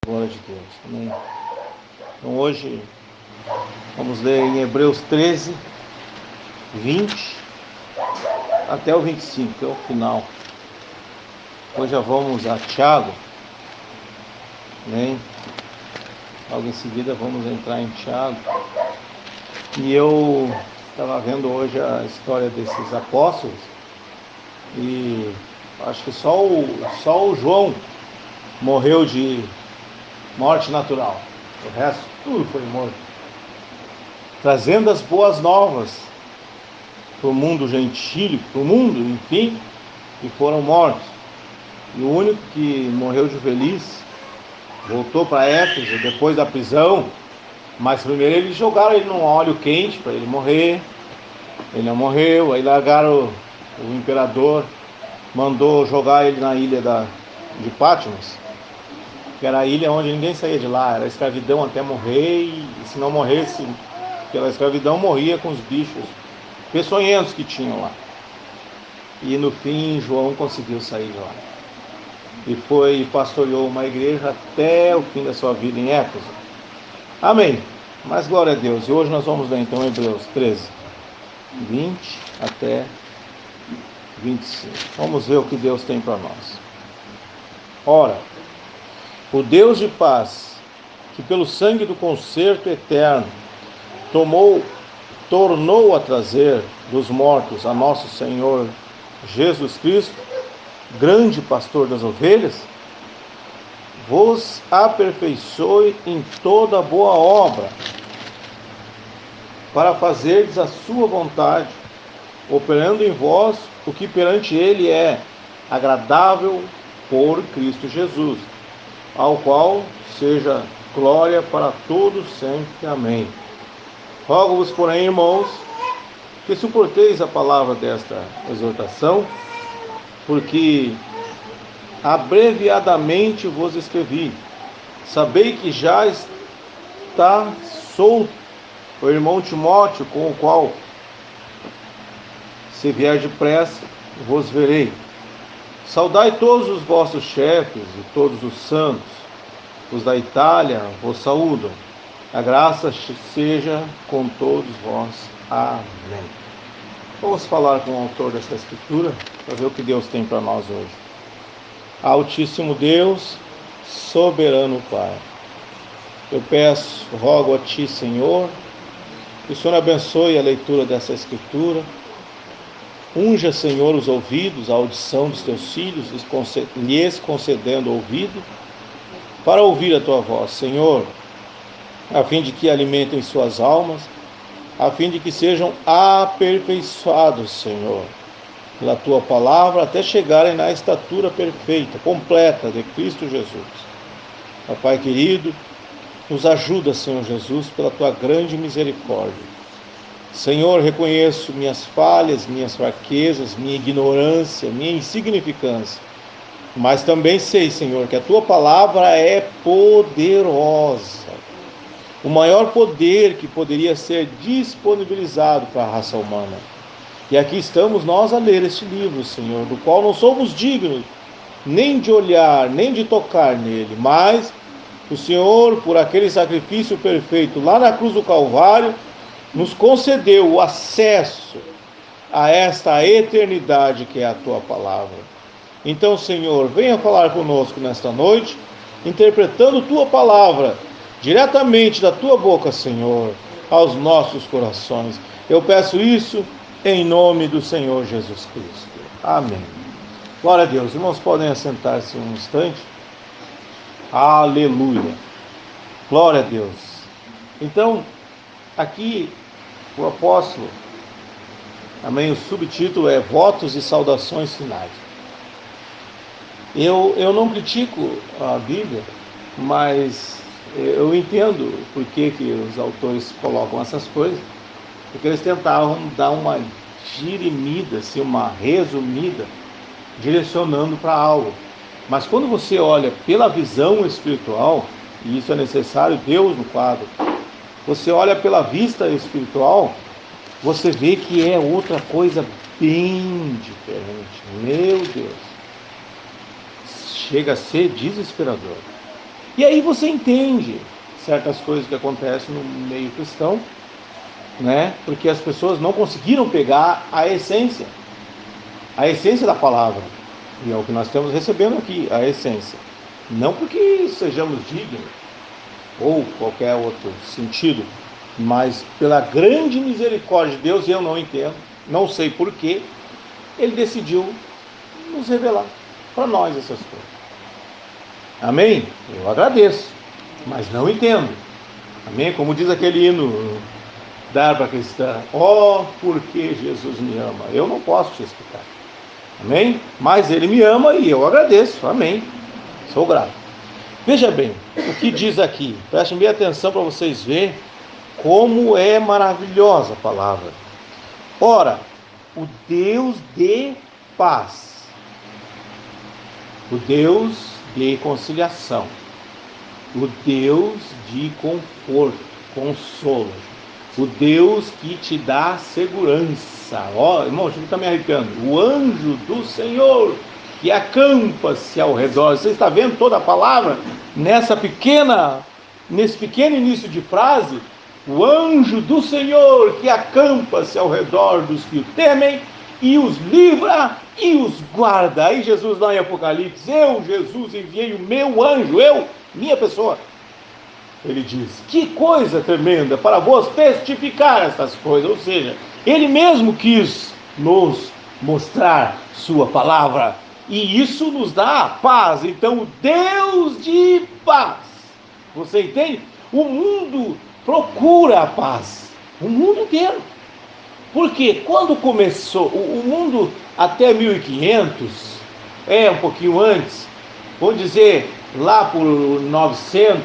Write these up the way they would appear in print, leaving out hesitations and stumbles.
Glória de Deus. Amém. Então hoje vamos ler em Hebreus 13, 20 até o 25, que é o final. Depois já vamos a Tiago. Amém. Logo em seguida vamos entrar em Tiago. E eu estava vendo hoje a história desses apóstolos. E acho que só o João morreu de morte natural. O resto, tudo foi morto. Trazendo as boas novas para o mundo gentílico, para o mundo, enfim, e foram mortos. E o único que morreu de velhice, voltou para Éfeso depois da prisão, mas primeiro eles jogaram ele num óleo quente para ele morrer. Ele não morreu, aí largaram o imperador, mandou jogar ele na ilha de Patmos, que era a ilha onde ninguém saía de lá, era escravidão até morrer, e se não morresse pela escravidão, morria com os bichos peçonhentos que tinham lá. E no fim, João conseguiu sair de lá. E foi e pastoreou uma igreja até o fim da sua vida em Éfeso. Amém. Mas glória a Deus. E hoje nós vamos ler então Hebreus 13, 20 até 25. Vamos ver o que Deus tem para nós. Ora, o Deus de paz, que pelo sangue do concerto eterno tornou a trazer dos mortos a nosso Senhor Jesus Cristo, grande pastor das ovelhas, vos aperfeiçoe em toda boa obra, para fazerdes a sua vontade, operando em vós o que perante ele é agradável por Cristo Jesus, ao qual seja glória para todos sempre. Amém. Rogo-vos, porém, irmãos, que suporteis a palavra desta exortação, porque abreviadamente vos escrevi. Sabei que já está solto o irmão Timóteo, com o qual, se vier depressa, vos verei. Saudai todos os vossos chefes e todos os santos. Os da Itália vos saúdam. A graça seja com todos vós. Amém. Vamos falar com o autor desta escritura, para ver o que Deus tem para nós hoje. Altíssimo Deus, soberano Pai, eu peço, rogo a Ti, Senhor, que o Senhor abençoe a leitura dessa escritura. Unja, Senhor, os ouvidos, a audição dos Teus filhos, lhes concedendo ouvido, para ouvir a Tua voz, Senhor, a fim de que alimentem suas almas, a fim de que sejam aperfeiçoados, Senhor, pela Tua palavra, até chegarem na estatura perfeita, completa de Cristo Jesus. Ó Pai querido, nos ajuda, Senhor Jesus, pela Tua grande misericórdia. Senhor, reconheço minhas falhas, minhas fraquezas, minha ignorância, minha insignificância, mas também sei, Senhor, que a Tua palavra é poderosa. O maior poder que poderia ser disponibilizado para a raça humana. E aqui estamos nós a ler este livro, Senhor, do qual não somos dignos nem de olhar, nem de tocar nele, mas o Senhor, por aquele sacrifício perfeito lá na cruz do Calvário, nos concedeu o acesso a esta eternidade que é a Tua palavra. Então, Senhor, venha falar conosco nesta noite, interpretando Tua palavra diretamente da Tua boca, Senhor, aos nossos corações. Eu peço isso em nome do Senhor Jesus Cristo. Amém. Glória a Deus. Irmãos, podem assentar-se um instante. Aleluia. Glória a Deus. Então, aqui o apóstolo, amém, o subtítulo é Votos e Saudações Finais. Eu não critico a Bíblia, mas eu entendo por que os autores colocam essas coisas, porque eles tentavam dar uma dirimida, assim, uma resumida, direcionando para algo. Mas quando você olha pela visão espiritual, e isso é necessário, Deus no quadro, você olha pela vista espiritual, você vê que é outra coisa bem diferente. Meu Deus! Chega a ser desesperador. E aí você entende certas coisas que acontecem no meio cristão, né? Porque as pessoas não conseguiram pegar a essência da palavra. E é o que nós estamos recebendo aqui, a essência. Não porque sejamos dignos, ou qualquer outro sentido, mas pela grande misericórdia de Deus, e eu não entendo, não sei porquê, Ele decidiu nos revelar para nós essas coisas. Amém? Eu agradeço, mas não entendo. Amém? Como diz aquele hino da harpa cristã, ó, porque Jesus me ama. Eu não posso te explicar. Amém? Mas Ele me ama e eu agradeço. Amém? Sou grato. Veja bem, o que diz aqui. Prestem bem atenção para vocês verem como é maravilhosa a palavra. Ora, o Deus de paz, o Deus de conciliação, o Deus de conforto, consolo, o Deus que te dá segurança. Ó, irmão, isso está me arrepiando. O anjo do Senhor que acampa-se ao redor. Você está vendo toda a palavra nesse pequeno início de frase? O anjo do Senhor que acampa-se ao redor dos que o temem e os livra e os guarda. Aí Jesus lá em Apocalipse, eu, Jesus, enviei o meu anjo, minha pessoa. Ele diz, que coisa tremenda para vos testificar essas coisas. Ou seja, Ele mesmo quis nos mostrar sua palavra. E isso nos dá paz. Então, o Deus de paz. Você entende? O mundo procura a paz. O mundo inteiro. Porque quando começou, o mundo até 1500, um pouquinho antes, vamos dizer, lá por 900,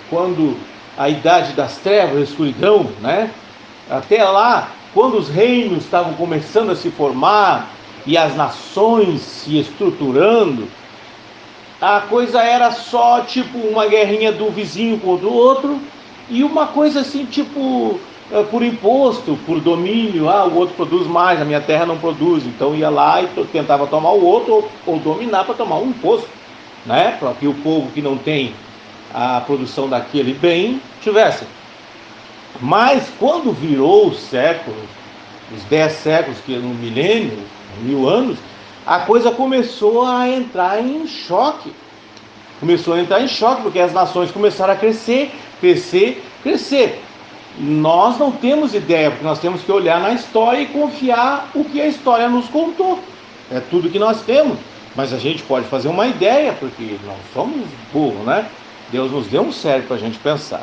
quando a idade das trevas, a escuridão, né? Até lá, quando os reinos estavam começando a se formar e as nações se estruturando, a coisa era só tipo uma guerrinha do vizinho contra o outro e uma coisa assim tipo por imposto, por domínio. O outro produz mais, a minha terra não produz, então ia lá e tentava tomar o outro ou dominar para tomar um imposto, né? Para que o povo que não tem a produção daquele bem tivesse. Mas quando virou os séculos, os 10 séculos, que no milênio, 1000 anos, a coisa começou a entrar em choque. Começou a entrar em choque, porque as nações começaram a crescer. Nós não temos ideia, porque nós temos que olhar na história e confiar o que a história nos contou. É tudo que nós temos. Mas a gente pode fazer uma ideia, porque não somos burros, né? Deus nos deu um cérebro para a gente pensar.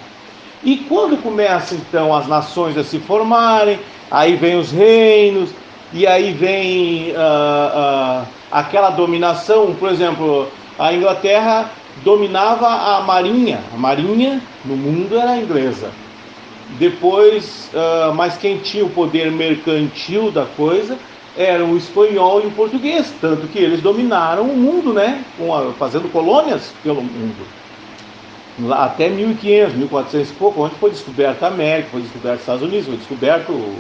E quando começam então as nações a se formarem, aí vem os reinos, e aí vem aquela dominação. Por exemplo, a Inglaterra dominava a marinha no mundo era inglesa. Depois, mas quem tinha o poder mercantil da coisa era o espanhol e o português, tanto que eles dominaram o mundo, né? Fazendo colônias pelo mundo. Lá até 1500, 1400 e pouco, onde foi descoberta a América, foi descoberto os Estados Unidos, foi descoberto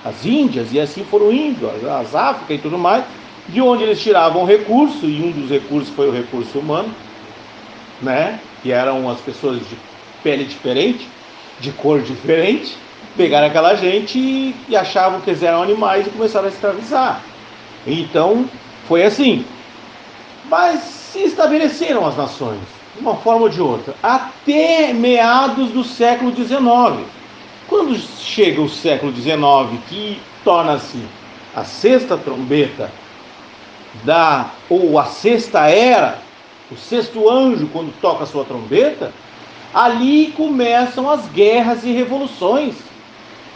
as Índias, e assim foram indo, as Áfricas e tudo mais, de onde eles tiravam recurso, e um dos recursos foi o recurso humano, né? Que eram as pessoas de pele diferente, de cor diferente, pegaram aquela gente e achavam que eles eram animais e começaram a escravizar. Então, foi assim. Mas se estabeleceram as nações, de uma forma ou de outra, até meados do século XIX. Quando chega o século XIX, que torna-se a sexta trombeta, ou a sexta era, o sexto anjo, quando toca a sua trombeta, ali começam as guerras e revoluções,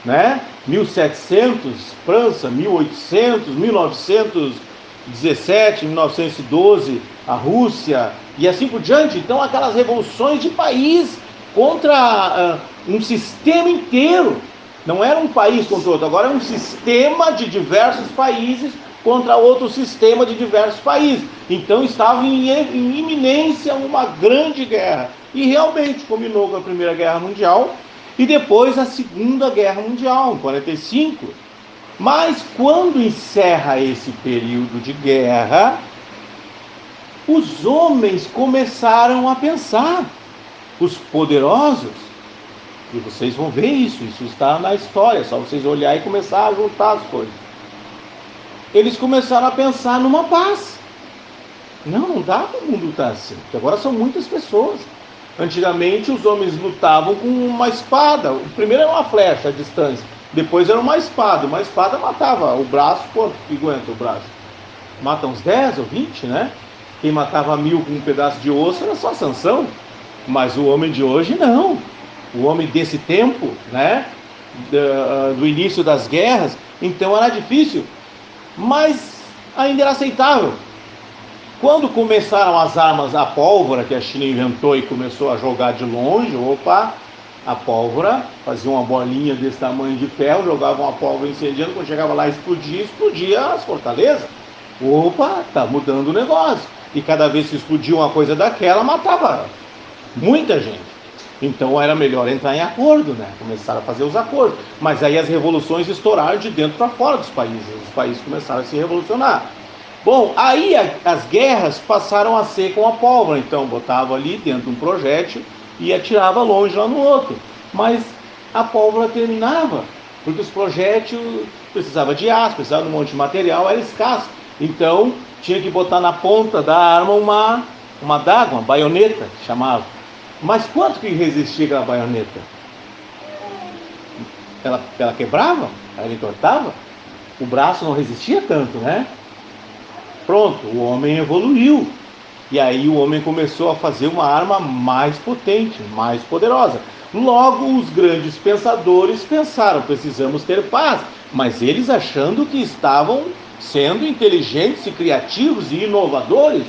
né? 1700, França, 1800, 1917, 1912, a Rússia, e assim por diante. Então, aquelas revoluções de país contra um sistema inteiro. Não era um país contra outro, agora é um sistema de diversos países contra outro sistema de diversos países. Então estava em iminência uma grande guerra. E realmente combinou com a Primeira Guerra Mundial e depois a Segunda Guerra Mundial, em 45. Mas quando encerra esse período de guerra, os homens começaram a pensar. Os poderosos, e vocês vão ver isso está na história, é só vocês olhar e começar a juntar as coisas. Eles começaram a pensar numa paz. Não dá para o mundo estar assim, porque agora são muitas pessoas. Antigamente os homens lutavam com uma espada. O primeiro era uma flecha à distância, depois era uma espada matava o braço. Quanto que aguenta o braço? Mata uns 10 ou 20, né? Quem matava 1000 com um pedaço de osso era só Sansão. Mas o homem de hoje não. O homem desse tempo, né, do início das guerras, então era difícil, mas ainda era aceitável. Quando começaram as armas, a pólvora que a China inventou e começou a jogar de longe, a pólvora fazia uma bolinha desse tamanho de ferro, jogava uma pólvora incendiando, quando chegava lá explodia as fortalezas. Tá mudando o negócio. E cada vez que explodia uma coisa daquela, matava muita gente. Então era melhor entrar em acordo, né? Começaram a fazer os acordos. Mas aí as revoluções estouraram de dentro para fora dos países. Os países começaram a se revolucionar. Bom, aí as guerras passaram a ser com a pólvora. Então botava ali dentro de um projétil e atirava longe lá no outro. Mas a pólvora terminava, porque os projéteis precisavam de aço, precisavam de um monte de material, era escasso. Então tinha que botar na ponta da arma uma adaga, uma baioneta, chamava. Mas quanto que resistia aquela baioneta? Ela quebrava? Ela entortava? O braço não resistia tanto, né? Pronto, o homem evoluiu. E aí o homem começou a fazer uma arma mais potente, mais poderosa. Logo, os grandes pensadores pensaram, precisamos ter paz. Mas eles achando que estavam sendo inteligentes e criativos e inovadores.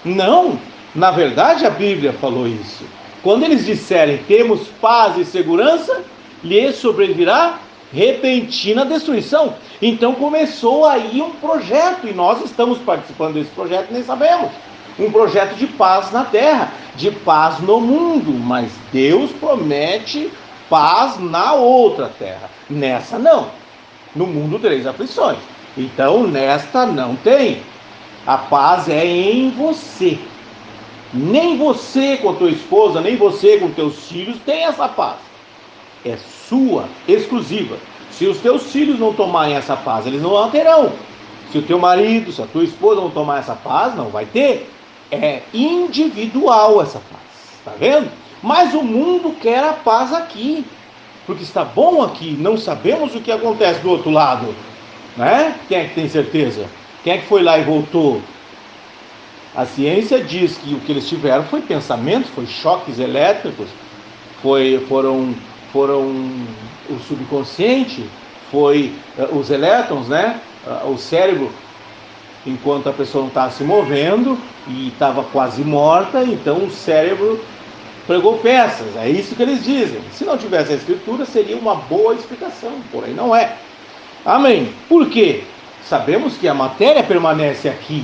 Não, na verdade a Bíblia falou isso. Quando eles disserem temos paz e segurança, lhes sobrevirá repentina destruição. Então começou aí um projeto, e nós estamos participando desse projeto, nem sabemos. Um projeto de paz na terra, de paz no mundo, mas Deus promete paz na outra terra. Nessa não. No mundo tereis aflições. Então nesta não tem. A paz é em você. Nem você com a tua esposa, nem você com teus filhos tem essa paz. É sua, exclusiva. Se os teus filhos não tomarem essa paz, eles não a terão. Se o teu marido, se a tua esposa não tomar essa paz, não vai ter. É individual essa paz. Tá vendo? Mas o mundo quer a paz aqui. Porque está bom aqui, não sabemos o que acontece do outro lado. Né? Quem é que tem certeza? Quem é que foi lá e voltou? A ciência diz que o que eles tiveram foi pensamentos, foi choques elétricos, foram o subconsciente, foi os elétrons, né? O cérebro, enquanto a pessoa não estava se movendo e estava quase morta, então o cérebro pregou peças. É isso que eles dizem. Se não tivesse a escritura, seria uma boa explicação, porém não é. Amém. Por quê? Sabemos que a matéria permanece aqui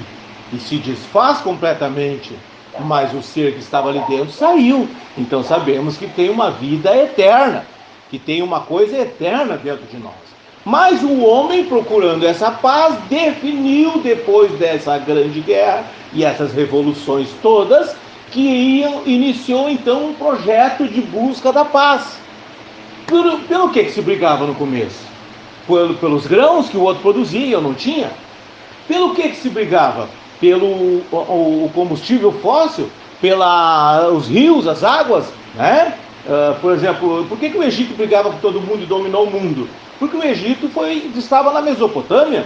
e se desfaz completamente, mas o ser que estava ali dentro saiu. Então sabemos que tem uma vida eterna, que tem uma coisa eterna dentro de nós. Mas o homem, procurando essa paz, definiu, depois dessa grande guerra e essas revoluções todas, que iniciou então um projeto de busca da paz. Pelo que se brigava no começo? Pelos grãos que o outro produzia e eu não tinha? Pelo que se brigava? Pelo o combustível fóssil? Pelos rios, as águas, né? Por exemplo, por que o Egito brigava com todo mundo e dominou o mundo? Porque o Egito estava na Mesopotâmia.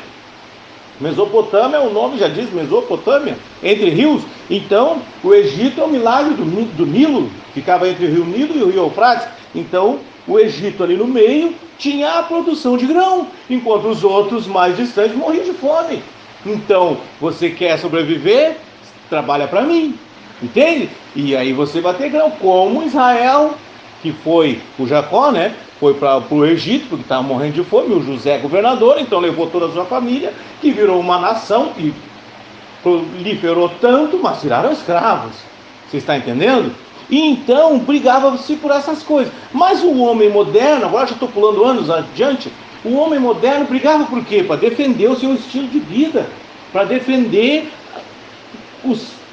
Mesopotâmia, o nome já diz, Mesopotâmia, entre rios. Então, o Egito é o milagre do Nilo, ficava entre o rio Nilo e o rio Eufrates. Então, o Egito ali no meio tinha a produção de grão, enquanto os outros mais distantes morriam de fome. Então, você quer sobreviver? Trabalha para mim, entende? E aí você vai ter grão, como Israel, que foi o Jacó, né? Foi para o Egito, porque estava morrendo de fome, o José governador, então levou toda a sua família, que virou uma nação, que proliferou tanto, mas viraram escravos. Você está entendendo? E então brigava-se por essas coisas. Mas o homem moderno, agora já estou pulando anos adiante, o homem moderno brigava por quê? Para defender o seu estilo de vida, para defender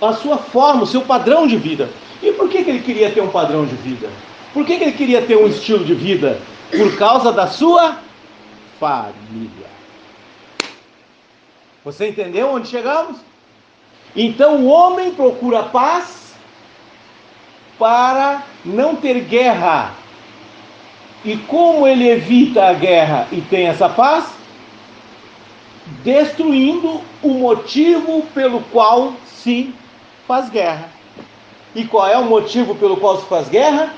a sua forma, o seu padrão de vida. E por que ele queria ter um padrão de vida? Por que ele queria ter um estilo de vida? Por causa da sua família. Você entendeu onde chegamos? Então o homem procura paz para não ter guerra. E como ele evita a guerra e tem essa paz? Destruindo o motivo pelo qual se faz guerra. E qual é o motivo pelo qual se faz guerra?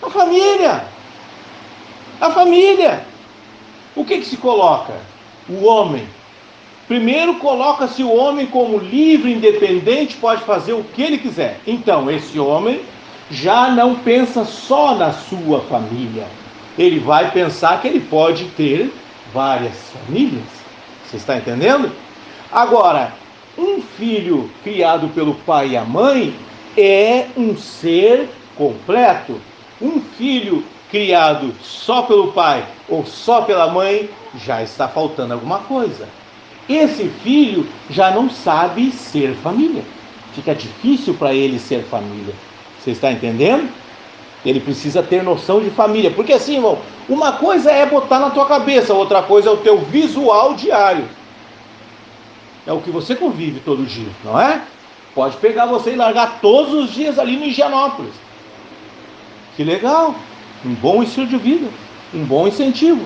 A família. A família. O que se coloca? O homem. Primeiro coloca-se o homem como livre, independente, pode fazer o que ele quiser. Então, esse homem já não pensa só na sua família. Ele vai pensar que ele pode ter várias famílias. Você está entendendo? Agora, um filho criado pelo pai e a mãe é um ser completo. Um filho criado só pelo pai ou só pela mãe, já está faltando alguma coisa. Esse filho já não sabe ser família. Fica difícil para ele ser família. Você está entendendo? Ele precisa ter noção de família. Porque assim, irmão, uma coisa é botar na tua cabeça, outra coisa é o teu visual diário. É o que você convive todo dia, não é? Pode pegar você e largar todos os dias ali no Higienópolis. Que legal. Um bom estilo de vida. Um bom incentivo.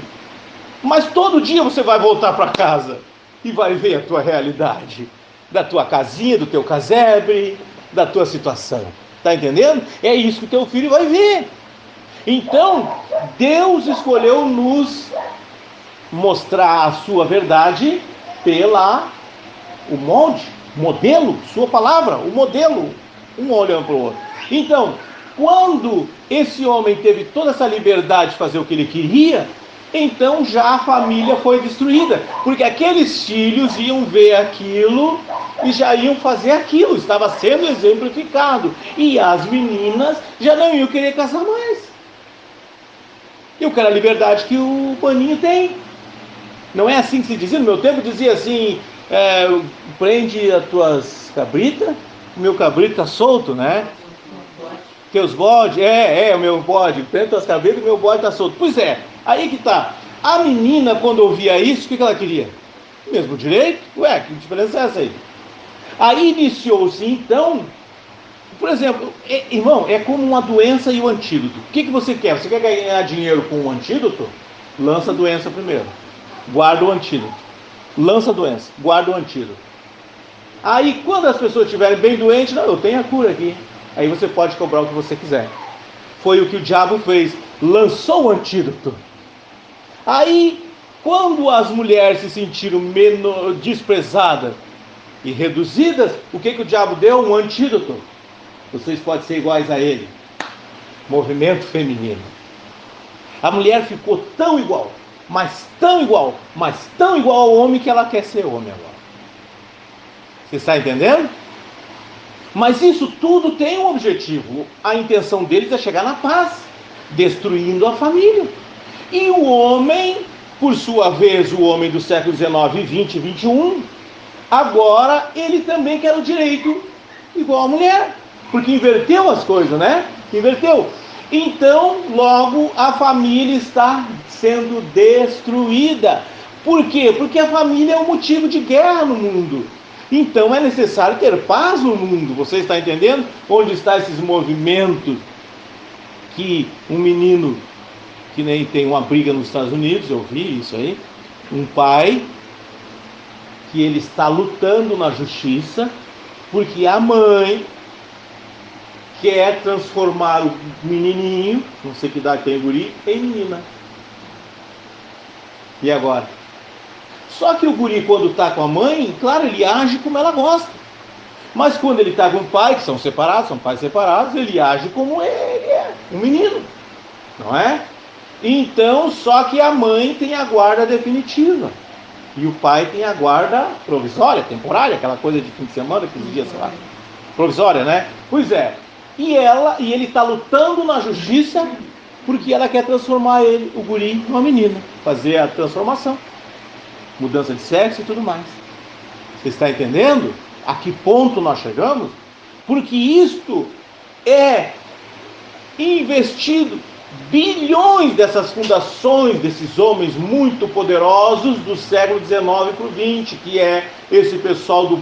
Mas todo dia você vai voltar para casa e vai ver a tua realidade. Da tua casinha, do teu casebre, da tua situação. Está entendendo? É isso que o teu filho vai ver. Então, Deus escolheu nos mostrar a sua verdade pela o molde, modelo, sua palavra, o modelo, um olhando para o outro. Então, quando esse homem teve toda essa liberdade de fazer o que ele queria, então já a família foi destruída, porque aqueles filhos iam ver aquilo e já iam fazer aquilo, estava sendo exemplificado, e as meninas já não iam querer casar mais. Eu quero a liberdade que o paninho tem. Não é assim que se dizia? No meu tempo dizia assim, prende as tuas cabritas, o meu cabrito está solto, né? Teus bodes, o meu bode, prende tuas cabritas, o meu bode está solto. Pois é, aí que tá. A menina, quando ouvia isso, o que ela queria? Mesmo direito? Ué, que diferença é essa aí? Aí iniciou-se, então, por exemplo, irmão, é como uma doença e o antídoto. O que você quer? Você quer ganhar dinheiro com o antídoto? Lança a doença primeiro. Guarda o antídoto. Lança a doença, guarda o antídoto. Aí, quando as pessoas estiverem bem doentes, não, eu tenho a cura aqui. Aí você pode cobrar o que você quiser. Foi o que o diabo fez. Lançou o antídoto. Aí, quando as mulheres se sentiram desprezadas e reduzidas, o que o diabo deu? Um antídoto. Vocês podem ser iguais a ele. Movimento feminino. A mulher ficou tão igual, mas tão igual ao homem que ela quer ser homem agora. Você está entendendo? Mas isso tudo tem um objetivo. A intenção deles é chegar na paz, destruindo a família. E o homem, por sua vez, o homem do século XIX, XX e XXI, agora ele também quer o direito igual a mulher. Porque inverteu as coisas, né? Inverteu. Então, logo, a família está sendo destruída. Por quê? Porque a família é um motivo de guerra no mundo. Então, é necessário ter paz no mundo. Você está entendendo? Onde estão esses movimentos que um menino, que nem tem uma briga nos Estados Unidos, eu vi isso aí, um pai que ele está lutando na justiça, porque a mãe quer transformar o menininho, não sei que idade tem o guri, em menina. E agora? Só que o guri, quando está com a mãe, claro, ele age como ela gosta. Mas quando ele está com o pai, que são separados, são pais separados, ele age como ele é, um menino. Não é? Então, só que a mãe tem a guarda definitiva. E o pai tem a guarda provisória, temporária, aquela coisa de fim de semana, 15 dias, sei lá. Provisória, né? Pois é. E ele está lutando na justiça porque ela quer transformar ele, o guri, numa menina. Fazer a transformação. Mudança de sexo e tudo mais. Você está entendendo? A que ponto nós chegamos? Porque isto é investido bilhões dessas fundações, desses homens muito poderosos do século XIX para o XX, que é esse pessoal do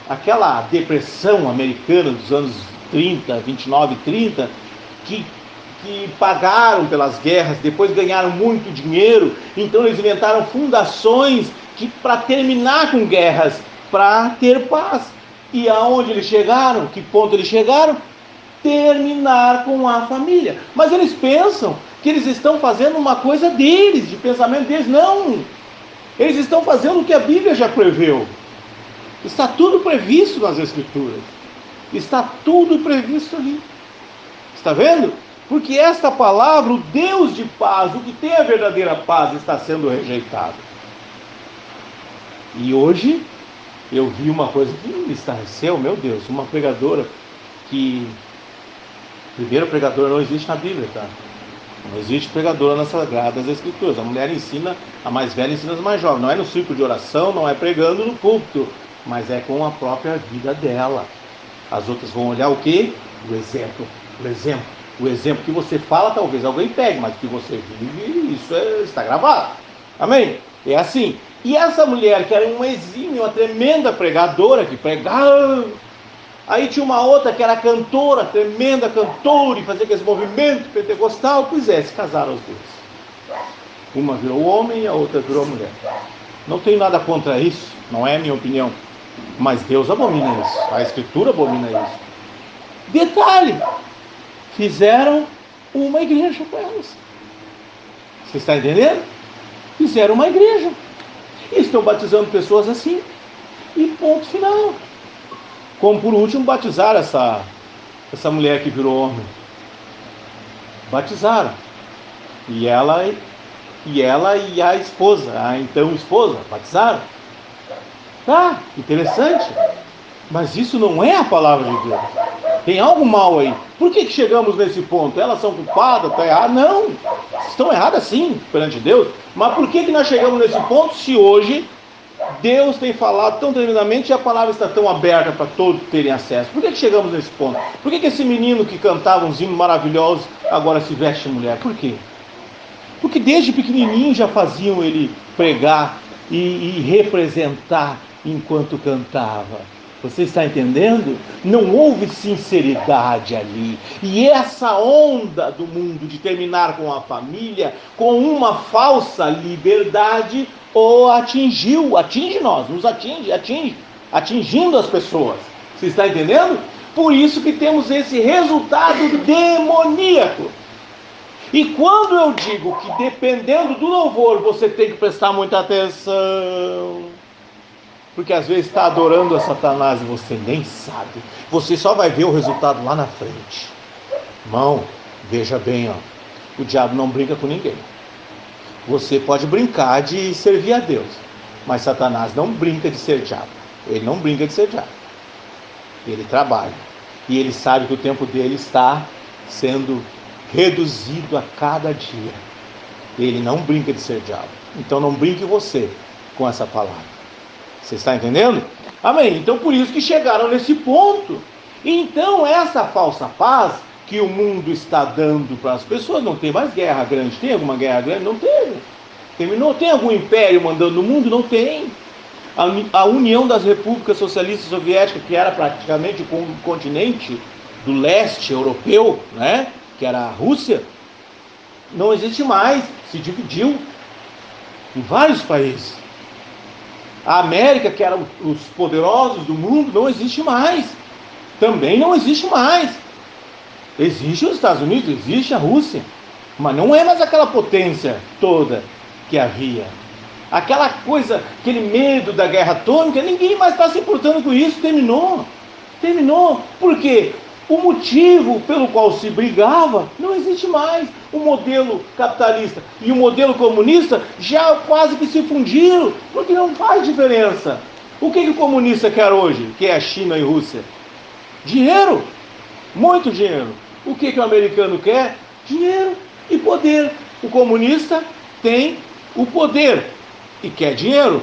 aquela depressão americana dos anos 30, 29, 30, que pagaram pelas guerras, depois ganharam muito dinheiro, então eles inventaram fundações para terminar com guerras, para ter paz. E aonde eles chegaram? Que ponto eles chegaram? Terminar com a família. Mas eles pensam que eles estão fazendo uma coisa deles, de pensamento deles. Não! Eles estão fazendo o que a Bíblia já preveu. Está tudo previsto nas Escrituras. Está tudo previsto ali. Está vendo? Porque esta palavra, o Deus de paz, o que tem a verdadeira paz, está sendo rejeitado. E hoje eu vi uma coisa que me estarreceu, meu Deus, uma pregadora que... Primeiro, pregadora não existe na Bíblia, tá? Não existe pregadora nas Sagradas Escrituras. A mulher ensina, a mais velha ensina as mais jovens. Não é no círculo de oração, não é pregando no púlpito, mas é com a própria vida dela. As outras vão olhar o quê? O exemplo. O exemplo. O exemplo que você fala, talvez alguém pegue, mas que você vive, isso está gravado. Amém? É assim. E essa mulher, que era uma exímia, uma tremenda pregadora, que pregava... Aí tinha uma outra que era cantora, tremenda cantora, e fazia aquele movimento pentecostal. Pois é, se casaram os dois. Uma virou homem e a outra virou mulher. Não tenho nada contra isso, não é a minha opinião. Mas Deus abomina isso, a Escritura abomina isso. Detalhe, fizeram uma igreja com elas. Você está entendendo? Fizeram uma igreja. E estão batizando pessoas assim. E ponto final. Como por último batizaram essa mulher que virou homem. Batizaram. E ela e a esposa, a então esposa, batizaram. Tá, interessante. Mas isso não é a palavra de Deus. Tem algo mal aí. Por que chegamos nesse ponto? Elas são culpadas, está errado? Não. Estão erradas sim, perante Deus. Mas por que nós chegamos nesse ponto se hoje Deus tem falado tão tremendamente e a palavra está tão aberta para todos terem acesso? Por que chegamos nesse ponto? Por que esse menino que cantava uns hinos maravilhosos agora se veste mulher? Por quê? Porque desde pequenininho já faziam ele pregar e representar enquanto cantava. Você está entendendo? Não houve sinceridade ali. E essa onda do mundo de terminar com a família, com uma falsa liberdade, atinge nós, nos atingindo as pessoas. Você está entendendo? Por isso que temos esse resultado demoníaco. E quando eu digo que dependendo do louvor você tem que prestar muita atenção, porque às vezes está adorando a Satanás e você nem sabe, você só vai ver o resultado lá na frente. Irmão, veja bem, o diabo não brinca com ninguém. Você pode brincar de servir a Deus, mas Satanás não brinca de ser diabo. Ele não brinca de ser diabo. Ele trabalha. E ele sabe que o tempo dele está sendo reduzido a cada dia. Ele não brinca de ser diabo. Então não brinque você com essa palavra. Você está entendendo? Amém. Então por isso que chegaram nesse ponto. Então essa falsa paz que o mundo está dando para as pessoas, não tem mais guerra grande. Tem alguma guerra grande? Não teve. Terminou. Tem algum império mandando no mundo? Não tem. A União das Repúblicas Socialistas Soviéticas, que era praticamente o continente do leste europeu, né? Que era a Rússia, não existe mais. Se dividiu em vários países. A América, que eram os poderosos do mundo, não existe mais. Também não existe mais. Existe os Estados Unidos, existe a Rússia, mas não é mais aquela potência toda que havia. Aquela coisa, aquele medo da guerra atômica, ninguém mais está se importando com isso. Terminou. Por quê? O motivo pelo qual se brigava não existe mais. O modelo capitalista e o modelo comunista já quase que se fundiram, porque não faz diferença. O que o comunista quer hoje, que é a China e a Rússia? Dinheiro, muito dinheiro. O que o americano quer? Dinheiro e poder. O comunista tem o poder e quer dinheiro.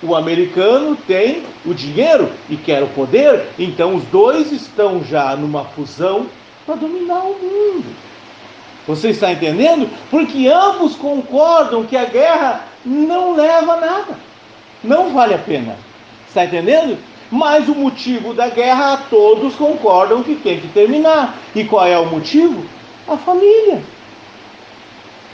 O americano tem o dinheiro e quer o poder, então os dois estão já numa fusão para dominar o mundo. Você está entendendo? Porque ambos concordam que a guerra não leva a nada, não vale a pena. Está entendendo? Mas o motivo da guerra todos concordam que tem que terminar. E qual é o motivo? A família.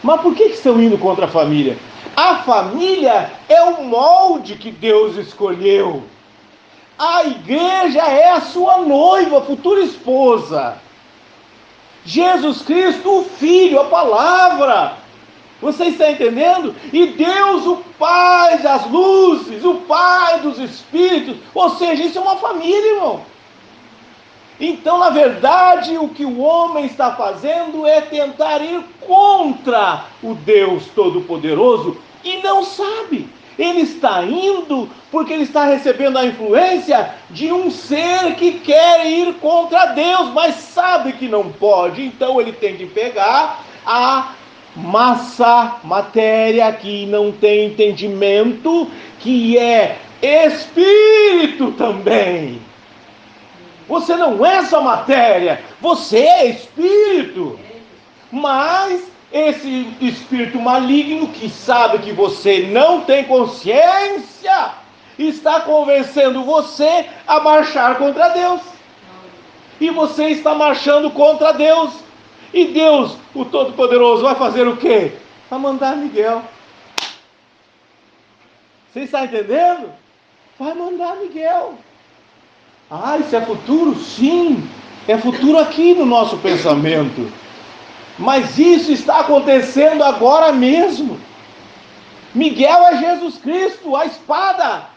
Mas por que estão indo contra a família? A família é o molde que Deus escolheu. A igreja é a sua noiva, a futura esposa. Jesus Cristo, o Filho, a palavra. Você está entendendo? E Deus, o Pai das luzes, o Pai dos Espíritos. Ou seja, isso é uma família, irmão. Então, na verdade, o que o homem está fazendo é tentar ir contra o Deus Todo-Poderoso e não sabe. Ele está indo porque ele está recebendo a influência de um ser que quer ir contra Deus, mas sabe que não pode. Então ele tem que pegar a massa, matéria que não tem entendimento, que é espírito também. Você não é só matéria, você é espírito. Mas esse espírito maligno que sabe que você não tem consciência, está convencendo você a marchar contra Deus. E você está marchando contra Deus. E Deus, o Todo-Poderoso, vai fazer o quê? Vai mandar Miguel. Você está entendendo? Vai mandar Miguel. Ah, isso é futuro? Sim, é futuro aqui no nosso pensamento. Mas isso está acontecendo agora mesmo. Miguel é Jesus Cristo, a espada.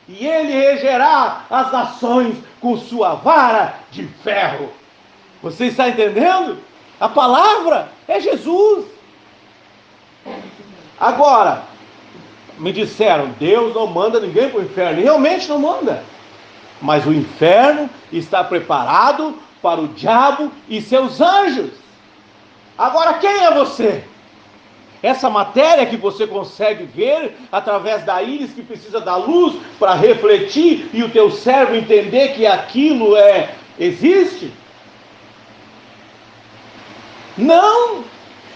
E ele regerá as nações com sua vara de ferro. Você está entendendo? A palavra é Jesus. Agora, me disseram, Deus não manda ninguém para o inferno. E realmente não manda. Mas o inferno está preparado para o diabo e seus anjos. Agora, quem é você? Essa matéria que você consegue ver através da íris que precisa da luz para refletir e o teu cérebro entender que aquilo existe? Não!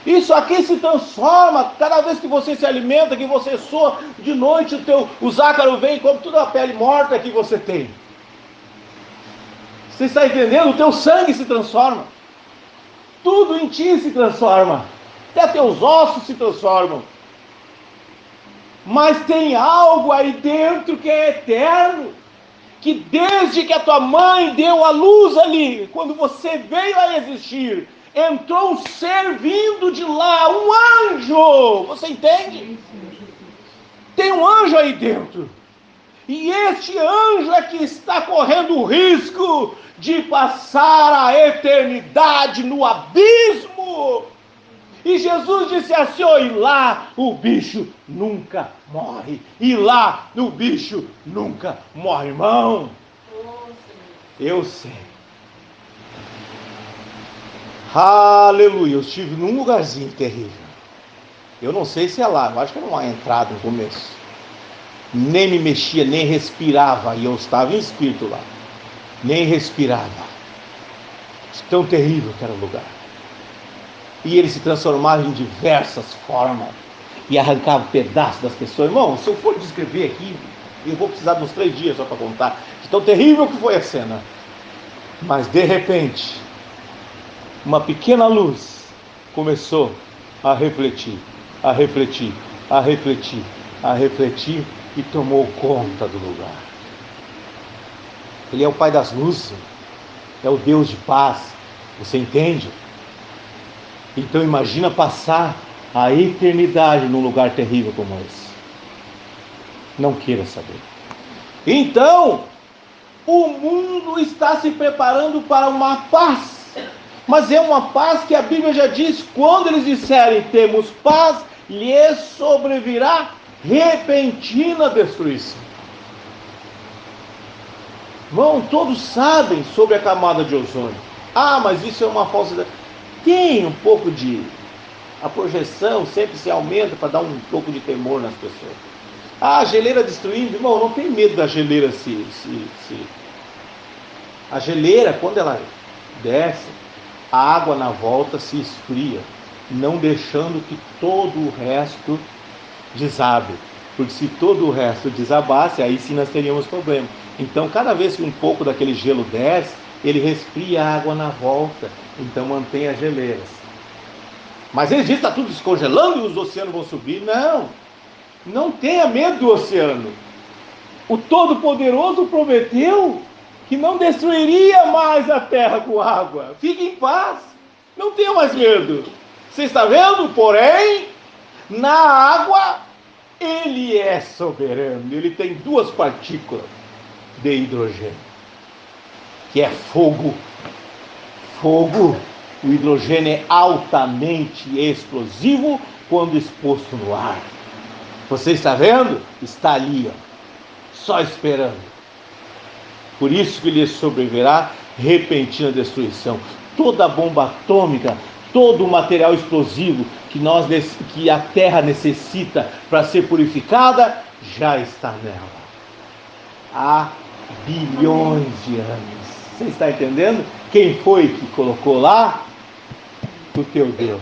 Isso aqui se transforma cada vez que você se alimenta, que você soa de noite, os ácaros vêm e comem toda a pele morta que você tem. Você está entendendo? O teu sangue se transforma. Tudo em ti se transforma. Até teus ossos se transformam. Mas tem algo aí dentro que é eterno. Que desde que a tua mãe deu a luz ali, quando você veio a existir, entrou um ser vindo de lá, um anjo. Você entende? Tem um anjo aí dentro. E este anjo é que está correndo o risco de passar a eternidade no abismo. E Jesus disse assim, e lá o bicho nunca morre. E lá o bicho nunca morre, irmão. Eu sei. Aleluia, eu estive num lugarzinho terrível. Eu não sei se é lá, eu acho que era uma entrada no começo. Nem me mexia, nem respirava, e eu estava em espírito lá. Nem respirava. Tão terrível que era o lugar. E ele se transformava em diversas formas, e arrancava pedaços das pessoas. Irmão, se eu for descrever aqui, eu vou precisar de uns 3 dias só para contar, de tão terrível que foi a cena. Mas de repente, uma pequena luz começou a refletir, a refletir, a refletir, a refletir, e tomou conta do lugar. Ele é o Pai das luzes, é o Deus de paz, você entende? Então imagina passar a eternidade num lugar terrível como esse. Não queira saber. Então, o mundo está se preparando para uma paz. Mas é uma paz que a Bíblia já diz, quando eles disserem temos paz, lhes sobrevirá repentina destruição. Irmão, todos sabem sobre a camada de ozônio. Ah, mas isso é uma falsidade. Tem um pouco de... A projeção sempre se aumenta para dar um pouco de temor nas pessoas. Ah, a geleira destruindo. Irmão, não tem medo da geleira A geleira, quando ela desce, a água na volta se esfria, não deixando que todo o resto desabe. Porque se todo o resto desabasse, aí sim nós teríamos problema. Então, cada vez que um pouco daquele gelo desce, ele resfria a água na volta. Então, mantém as geleiras. Mas eles dizem que está tudo descongelando e os oceanos vão subir. Não, não tenha medo do oceano. O Todo-Poderoso prometeu que não destruiria mais a terra com água. Fique em paz, não tenha mais medo. Você está vendo? Porém, na água, ele é soberano. Ele tem duas partículas de hidrogênio, que é fogo. Fogo, o hidrogênio é altamente explosivo quando exposto no ar. Você está vendo? Está ali, ó, só esperando. Por isso que lhe sobrevirá repentina destruição. Toda a bomba atômica, todo o material explosivo que a Terra necessita para ser purificada, já está nela. Há bilhões de anos. Você está entendendo? Quem foi que colocou lá? O teu Deus.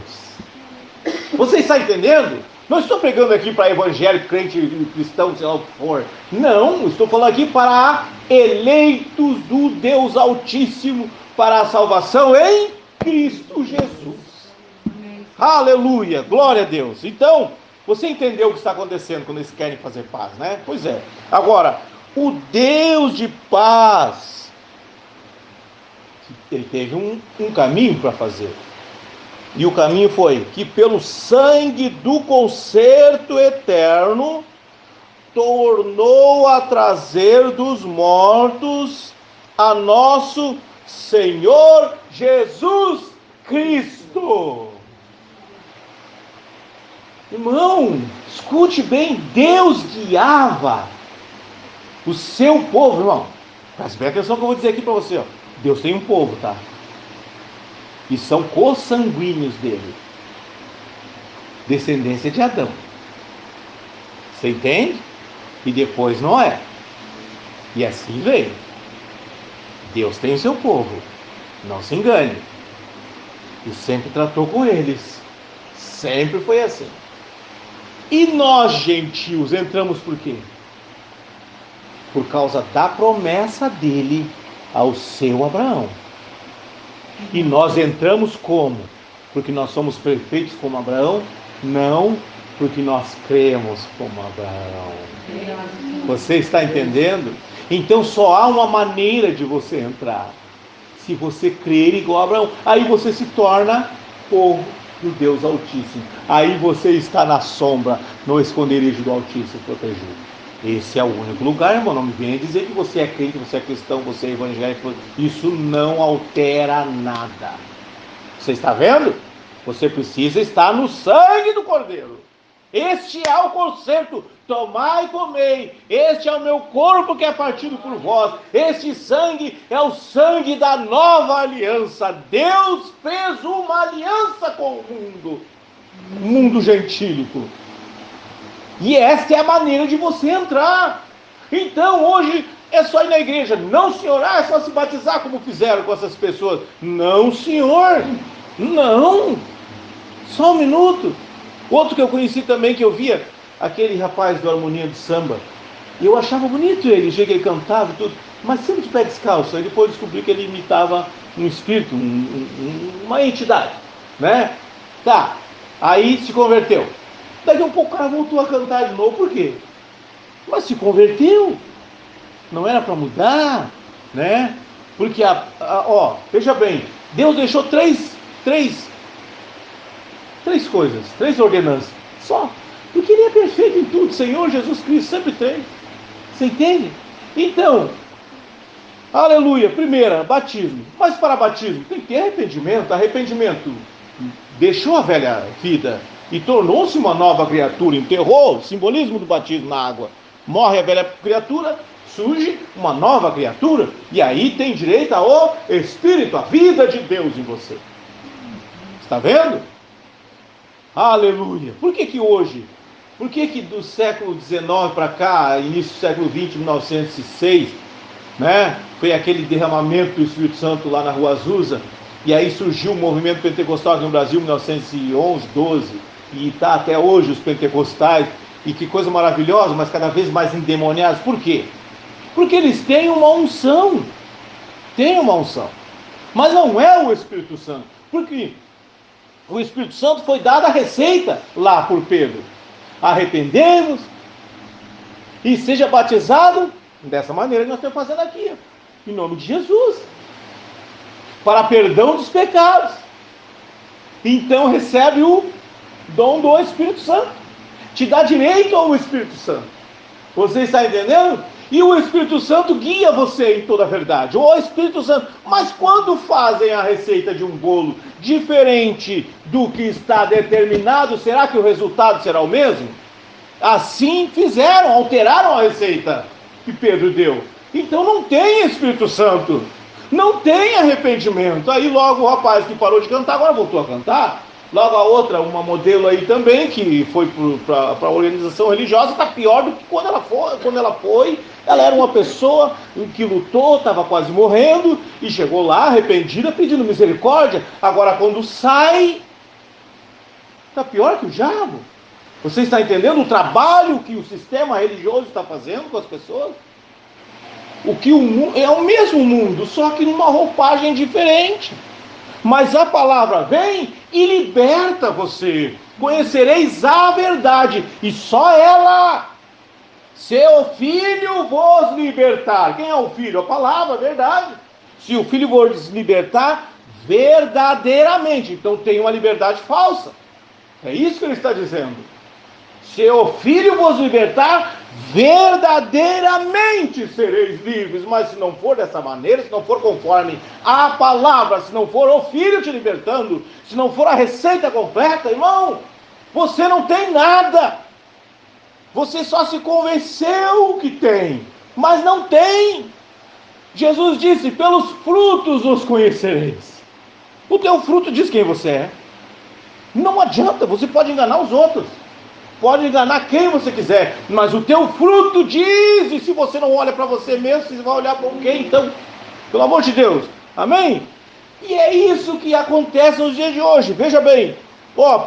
Você está entendendo? Não estou pregando aqui para evangélico, crente, cristão, sei lá o que for. Não, estou falando aqui para eleitos do Deus Altíssimo para a salvação em Cristo Jesus. Aleluia, glória a Deus. Então, você entendeu o que está acontecendo quando eles querem fazer paz, né? Pois é. Agora, o Deus de paz, ele teve um caminho para fazer. E o caminho foi que pelo sangue do concerto eterno, tornou a trazer dos mortos a nosso Senhor Jesus Cristo. Irmão, escute bem, Deus guiava o seu povo, irmão. Preste bem atenção no que eu vou dizer aqui para você, ó. Deus tem um povo, tá? E são consanguíneos dele, descendência de Adão. Você entende? E depois Noé. E assim veio. Deus tem o seu povo, não se engane. E sempre tratou com eles. Sempre foi assim. E nós, gentios, entramos por quê? Por causa da promessa dele ao seu Abraão. E nós entramos como? Porque nós somos perfeitos como Abraão? Não, porque nós cremos como Abraão. Você está entendendo? Então só há uma maneira de você entrar. Se você crer igual a Abraão, aí você se torna povo do Deus Altíssimo. Aí você está na sombra, no esconderijo do Altíssimo protegido. Esse é o único lugar, irmão. Não me venha dizer que você é crente, você é cristão, você é evangélico. Isso não altera nada. Você está vendo? Você precisa estar no sangue do Cordeiro. Este é o concerto. Tomai e comei. Este é o meu corpo que é partido por vós. Este sangue é o sangue da nova aliança. Deus fez uma aliança com o mundo gentílico. E esta é a maneira de você entrar. Então hoje é só ir na igreja. Não, senhor, é só se batizar como fizeram com essas pessoas. Não, senhor. Não. Só um minuto. Outro que eu conheci também, que eu via, aquele rapaz do Harmonia de Samba. E eu achava bonito ele, cheguei, cantava e tudo. Mas sempre de pé descalço. Aí depois descobri que ele imitava um espírito, uma entidade, né? Tá. Aí se converteu. Daqui a um pouco o cara voltou a cantar de novo. Por quê? Mas se converteu. Não era para mudar, né? Porque, veja bem, Deus deixou três coisas, 3 ordenanças. Só. Porque Ele é perfeito em tudo. Senhor Jesus Cristo sempre tem. Você entende? Então, aleluia. Primeira, batismo. Mas para batismo tem que ter arrependimento. Arrependimento deixou a velha vida e tornou-se uma nova criatura, enterrou, simbolismo do batismo na água. Morre a velha criatura, surge uma nova criatura, e aí tem direito ao Espírito, a vida de Deus em você. Está vendo? Aleluia. Por que hoje Por que do século XIX para cá, início do século XX, 1906, né, foi aquele derramamento do Espírito Santo lá na Rua Azusa, e aí surgiu o movimento pentecostal aqui no Brasil, 1911, 12, e está até hoje os pentecostais, e que coisa maravilhosa, mas cada vez mais endemoniados. Por quê? Porque eles têm uma unção, mas não é o Espírito Santo, porque o Espírito Santo foi dado a receita lá por Pedro: arrependemos e seja batizado dessa maneira que nós estamos fazendo aqui, em nome de Jesus, para perdão dos pecados. Então recebe o dom do Espírito Santo, te dá direito ao Espírito Santo. Você está entendendo? E o Espírito Santo guia você em toda a verdade. O Espírito Santo. Mas quando fazem a receita de um bolo diferente do que está determinado, será que o resultado será o mesmo? Assim fizeram, alteraram a receita que Pedro deu. Então não tem Espírito Santo, não tem arrependimento. Aí logo o rapaz que parou de cantar, agora voltou a cantar. Logo a outra, uma modelo aí também, que foi para a organização religiosa, está pior do que quando ela foi. Ela era uma pessoa que lutou, estava quase morrendo, e chegou lá arrependida, pedindo misericórdia. Agora quando sai, está pior que o diabo. Você está entendendo o trabalho que o sistema religioso está fazendo com as pessoas? É o mesmo mundo, só que numa roupagem diferente. Mas a palavra vem e liberta você. Conhecereis a verdade, e só ela. Se o Filho vos libertar. Quem é o Filho? A palavra, a verdade. Se o Filho vos libertar verdadeiramente. Então tem uma liberdade falsa. É isso que ele está dizendo. Se o Filho vos libertar, verdadeiramente sereis livres. Mas se não for dessa maneira, se não for conforme a palavra, se não for o Filho te libertando, se não for a receita completa, irmão, você não tem nada. Você só se convenceu que tem, mas não tem. Jesus disse: pelos frutos os conhecereis. O teu fruto diz quem você é. Não adianta, você pode enganar os outros, pode enganar quem você quiser, mas o teu fruto diz. E se você não olha para você mesmo, você vai olhar para quem então? Pelo amor de Deus, amém? E é isso que acontece nos dias de hoje. Veja bem,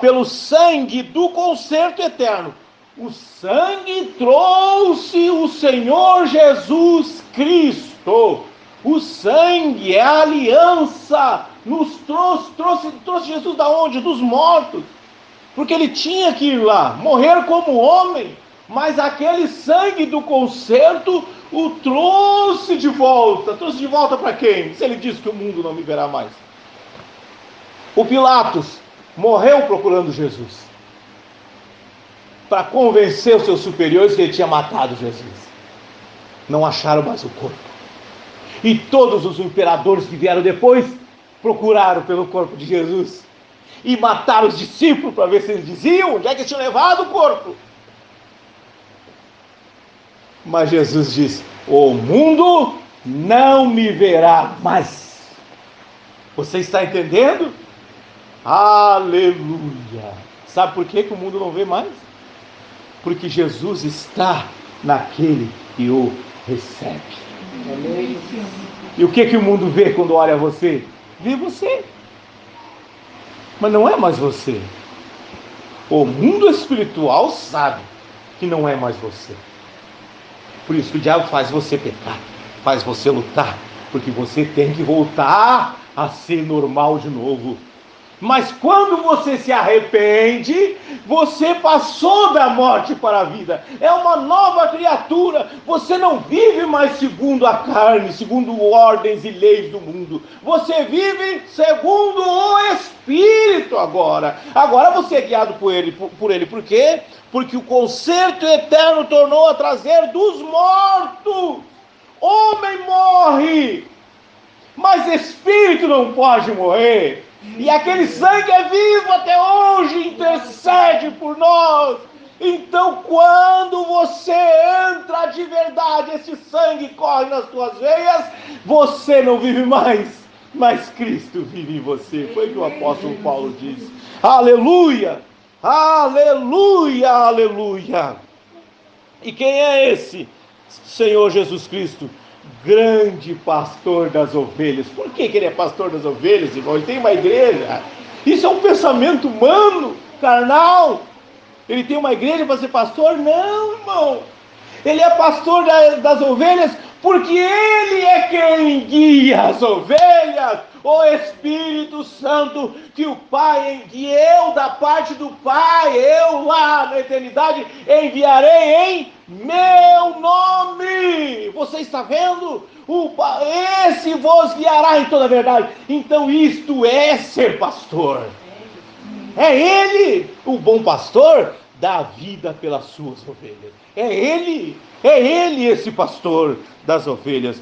pelo sangue do concerto eterno, o sangue trouxe o Senhor Jesus Cristo. O sangue é a aliança, nos trouxe Jesus da onde? Dos mortos. Porque ele tinha que ir lá, morrer como homem, mas aquele sangue do concerto o trouxe de volta. Trouxe de volta para quem? Se ele disse que o mundo não me verá mais. O Pilatos morreu procurando Jesus, para convencer os seus superiores que ele tinha matado Jesus. Não acharam mais o corpo. E todos os imperadores que vieram depois procuraram pelo corpo de Jesus e mataram os discípulos para ver se eles diziam onde é que tinham levado o corpo. Mas Jesus disse: o mundo não me verá mais. Você está entendendo? Aleluia! Sabe por que o mundo não vê mais? Porque Jesus está naquele que o recebe. Amém. E o que o mundo vê quando olha a você? Vê você, mas não é mais você. O mundo espiritual sabe que não é mais você. Por isso que o diabo faz você pecar, faz você lutar, porque você tem que voltar a ser normal de novo. Mas quando você se arrepende, você passou da morte para a vida. É uma nova criatura. Você não vive mais segundo a carne, segundo ordens e leis do mundo. Você vive segundo o Espírito agora. Agora você é guiado por ele. Por quê? Porque o concerto eterno tornou a trazer dos mortos. Homem morre, mas Espírito não pode morrer. E aquele sangue é vivo até hoje, intercede por nós. Então quando você entra de verdade, esse sangue corre nas tuas veias, você não vive mais, mas Cristo vive em você. Foi o que o apóstolo Paulo disse. Aleluia, Aleluia, aleluia. E quem é esse? Senhor Jesus Cristo, grande pastor das ovelhas. Por que ele é pastor das ovelhas, irmão? Ele tem uma igreja. Isso é um pensamento humano, carnal. Ele tem uma igreja para ser pastor? Não, irmão. Ele é pastor das ovelhas porque ele é quem guia as ovelhas. O Espírito Santo que o Pai, que eu da parte do Pai, eu lá na eternidade enviarei em meu nome. Você está vendo? Esse vos guiará em toda a verdade. Então isto é ser pastor. É ele, o bom pastor, dá a vida pelas suas ovelhas. É ele esse pastor das ovelhas.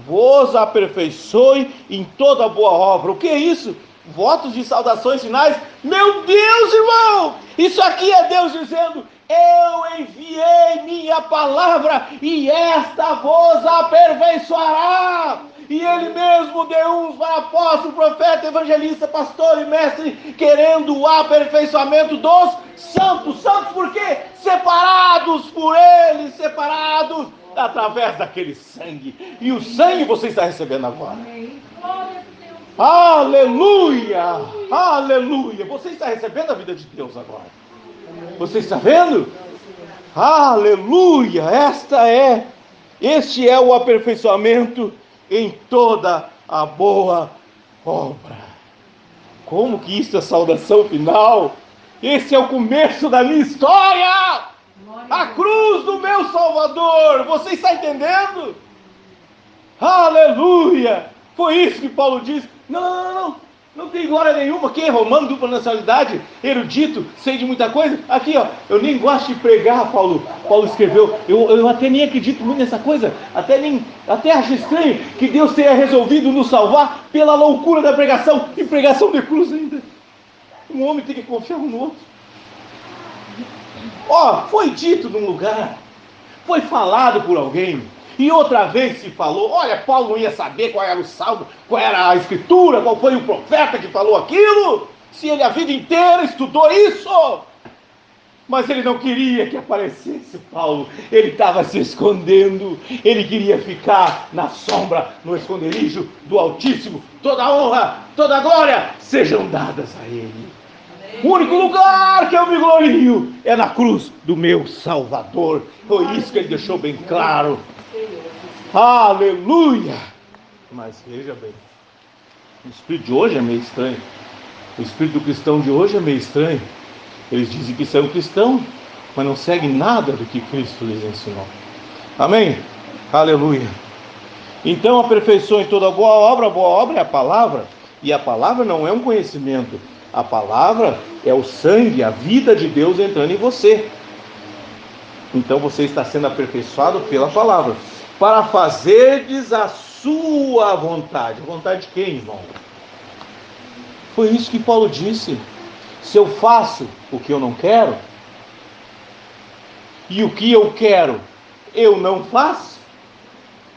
Vos aperfeiçoe em toda boa obra. O que é isso? Votos de saudações finais. Meu Deus, irmão, isso aqui é Deus dizendo: eu enviei minha palavra e esta vos aperfeiçoará. E ele mesmo deu uns para apóstolo, profeta, evangelista, pastor e mestre, querendo o aperfeiçoamento dos santos. Santos por quê? Separados por ele, separados através daquele sangue. E o sangue você está recebendo agora. Aleluia, aleluia. Você está recebendo a vida de Deus agora. Você está vendo? Aleluia. Este é o aperfeiçoamento em toda a boa obra. Como que isso é saudação final? Esse é o começo da minha história. A cruz do meu Salvador. Você está entendendo? Aleluia. Foi isso que Paulo disse. Não tem glória nenhuma. Quem é romano, dupla nacionalidade, erudito, sei de muita coisa. Aqui, ó, eu nem gosto de pregar, Paulo escreveu. Eu até nem acredito muito nessa coisa. Até acho estranho que Deus tenha resolvido nos salvar pela loucura da pregação. E pregação de cruz ainda. Um homem tem que confiar um no outro. Ó, foi dito num lugar, foi falado por alguém, e outra vez se falou. Olha, Paulo não ia saber qual era o salmo, qual era a escritura, qual foi o profeta que falou aquilo, se ele a vida inteira estudou isso. Mas ele não queria que aparecesse Paulo, ele estava se escondendo, ele queria ficar na sombra, no esconderijo do Altíssimo. Toda a honra, toda a glória sejam dadas a ele. O único lugar que eu me glorio é na cruz do meu Salvador. Foi isso que ele deixou bem claro. Aleluia! Mas veja bem, o espírito de hoje é meio estranho. O espírito do cristão de hoje é meio estranho. Eles dizem que são cristãos, mas não seguem nada do que Cristo lhes ensinou. Amém? Aleluia! Então aperfeiçoe em toda boa obra é a palavra. E a palavra não é um conhecimento. A palavra é o sangue, a vida de Deus entrando em você. Então você está sendo aperfeiçoado pela palavra. Para fazerdes a sua vontade. A vontade de quem, irmão? Foi isso que Paulo disse. Se eu faço o que eu não quero, e o que eu quero eu não faço,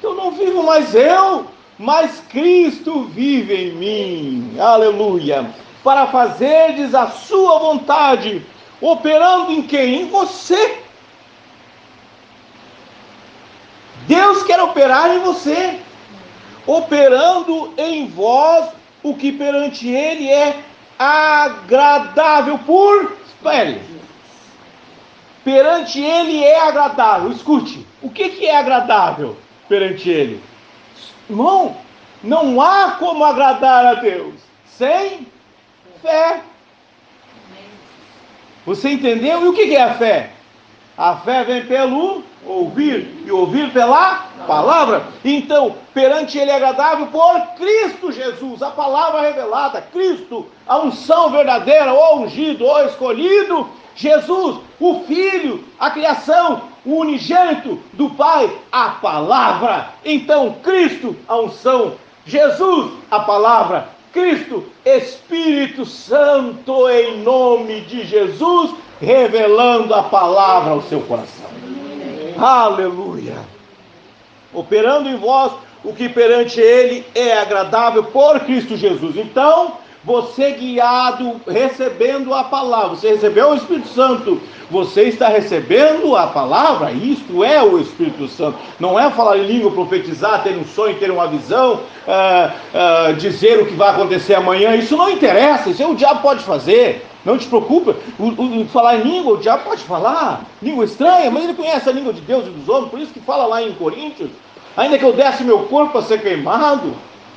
eu não vivo mais eu, mas Cristo vive em mim. Aleluia. Para fazerdes a sua vontade, operando em quem? Em você. Deus quer operar em você, operando em vós o que perante Ele é agradável perante Ele é agradável. Escute, o que é agradável perante Ele? Irmão, não há como agradar a Deus sem fé. Você entendeu? E o que é a fé? A fé vem pelo ouvir, e ouvir pela palavra. Então, perante Ele é agradável por Cristo Jesus, a palavra revelada, Cristo, a unção verdadeira, o ungido, o escolhido, Jesus, o Filho, a criação, o unigênito do Pai, a palavra. Então, Cristo, a unção, Jesus, a palavra, Cristo, Espírito Santo, em nome de Jesus, revelando a palavra ao seu coração. Aleluia. Operando em vós o que perante Ele é agradável por Cristo Jesus. Então, você guiado, recebendo a palavra, você recebeu o Espírito Santo, você está recebendo a palavra, isto é o Espírito Santo. Não é falar em língua, profetizar, ter um sonho, ter uma visão, dizer o que vai acontecer amanhã, isso não interessa, isso o diabo pode fazer, não te preocupa. Falar em língua, o diabo pode falar, língua estranha, mas ele conhece a língua de Deus e dos homens, por isso que fala lá em Coríntios, ainda que eu desse meu corpo para ser queimado.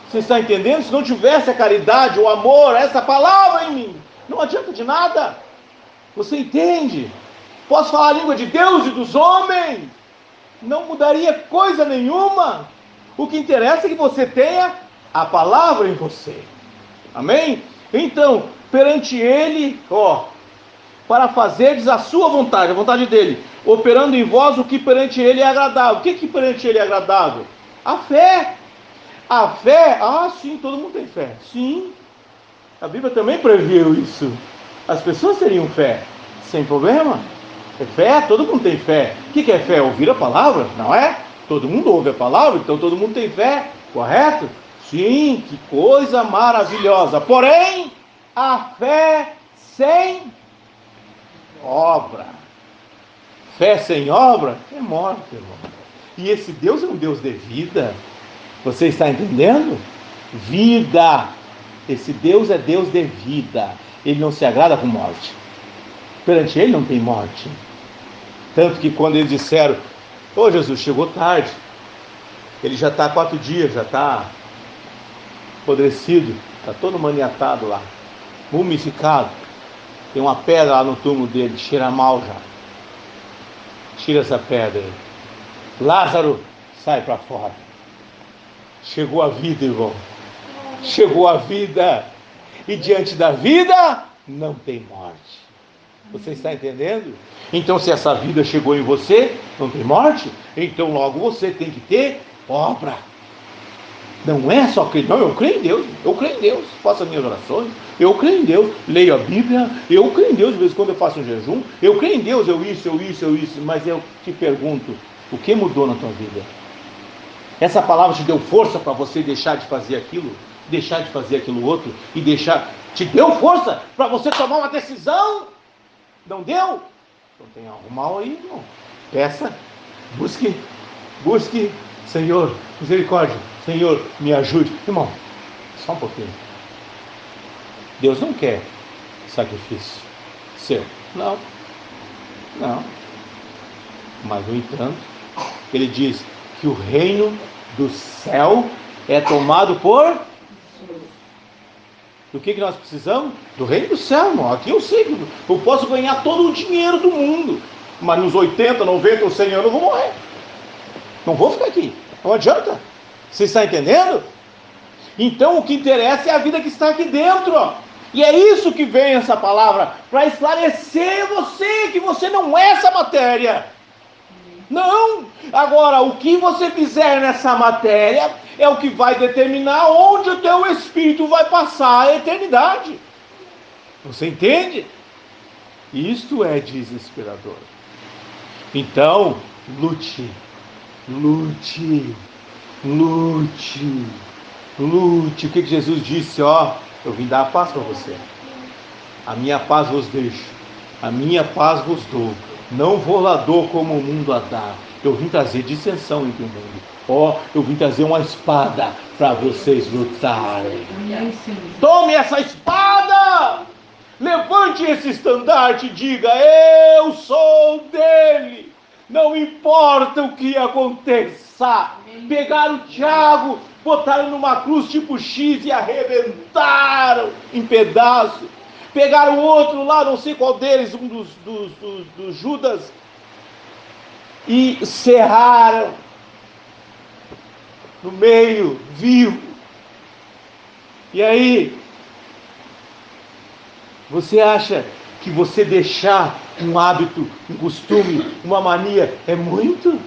Você está entendendo? Se não tivesse a caridade, o amor, essa palavra em mim, não adianta de nada. Você entende? Posso falar a língua de Deus e dos homens, não mudaria coisa nenhuma. O que interessa é que você tenha a palavra em você. Amém? Então, perante Ele, para fazerdes a sua vontade, a vontade dEle, operando em vós o que perante Ele é agradável. O que perante Ele é agradável? A fé. A fé, sim, todo mundo tem fé. Sim, a Bíblia também previu isso. As pessoas teriam fé, sem problema. É fé, todo mundo tem fé. O que é fé? Ouvir a palavra, não é? Todo mundo ouve a palavra, então todo mundo tem fé, correto? Sim, que coisa maravilhosa. Porém, a fé sem obra. Fé sem obra é morte, irmão. E esse Deus é um Deus de vida. Você está entendendo? Vida. Esse Deus é Deus de vida. Ele não se agrada com morte. Perante Ele não tem morte. Tanto que quando eles disseram, Jesus, chegou tarde. Ele já está há 4 dias, já está apodrecido, está todo maniatado lá, mumificado. Tem uma pedra lá no túmulo dele, cheira mal já. Tira essa pedra aí. Lázaro, sai para fora. Chegou a vida, irmão. Chegou a vida. E diante da vida, não tem morte. Você está entendendo? Então, se essa vida chegou em você, não tem morte, então logo você tem que ter obra. Não é só crer, não, eu creio em Deus, faço as minhas orações, eu creio em Deus, leio a Bíblia, eu creio em Deus, de vez em quando eu faço um jejum, eu creio em Deus, eu isso, mas eu te pergunto, o que mudou na tua vida? Essa palavra te deu força para você deixar de fazer aquilo, deixar de fazer aquilo outro, e te deu força para você tomar uma decisão? Não deu? Então tem algo mal aí, irmão. Peça, busque, Senhor, misericórdia, Senhor, me ajude. Irmão, só um pouquinho. Deus não quer sacrifício seu. Não. Mas, no entanto, Ele diz que o reino do céu é tomado por... Do que nós precisamos? Do reino do céu, irmão. Aqui eu sei que eu posso ganhar todo o dinheiro do mundo, mas nos 80, 90 ou 100 anos eu vou morrer. Não vou ficar aqui. Não adianta. Você está entendendo? Então o que interessa é a vida que está aqui dentro. E é isso que vem essa palavra, para esclarecer você, que você não é essa matéria. Não. Agora, o que você fizer nessa matéria é o que vai determinar onde o teu espírito vai passar a eternidade. Você entende? Isto é desesperador. Então, lute. O que Jesus disse? Eu vim dar a paz para você. A minha paz vos deixo. A minha paz vos dou. Não vou lá dou como o mundo a dá. Eu vim trazer dissensão entre o mundo. Eu vim trazer uma espada para vocês lutarem. Tome essa espada! Levante esse estandarte e diga: eu sou dele. Não importa o que aconteça. Pegaram o Tiago, botaram numa cruz tipo X e arrebentaram em pedaços. Pegaram o outro lá, não sei qual deles, um dos Judas, e serraram no meio, vivo. E aí, você acha que você deixar um hábito, um costume, uma mania é muito?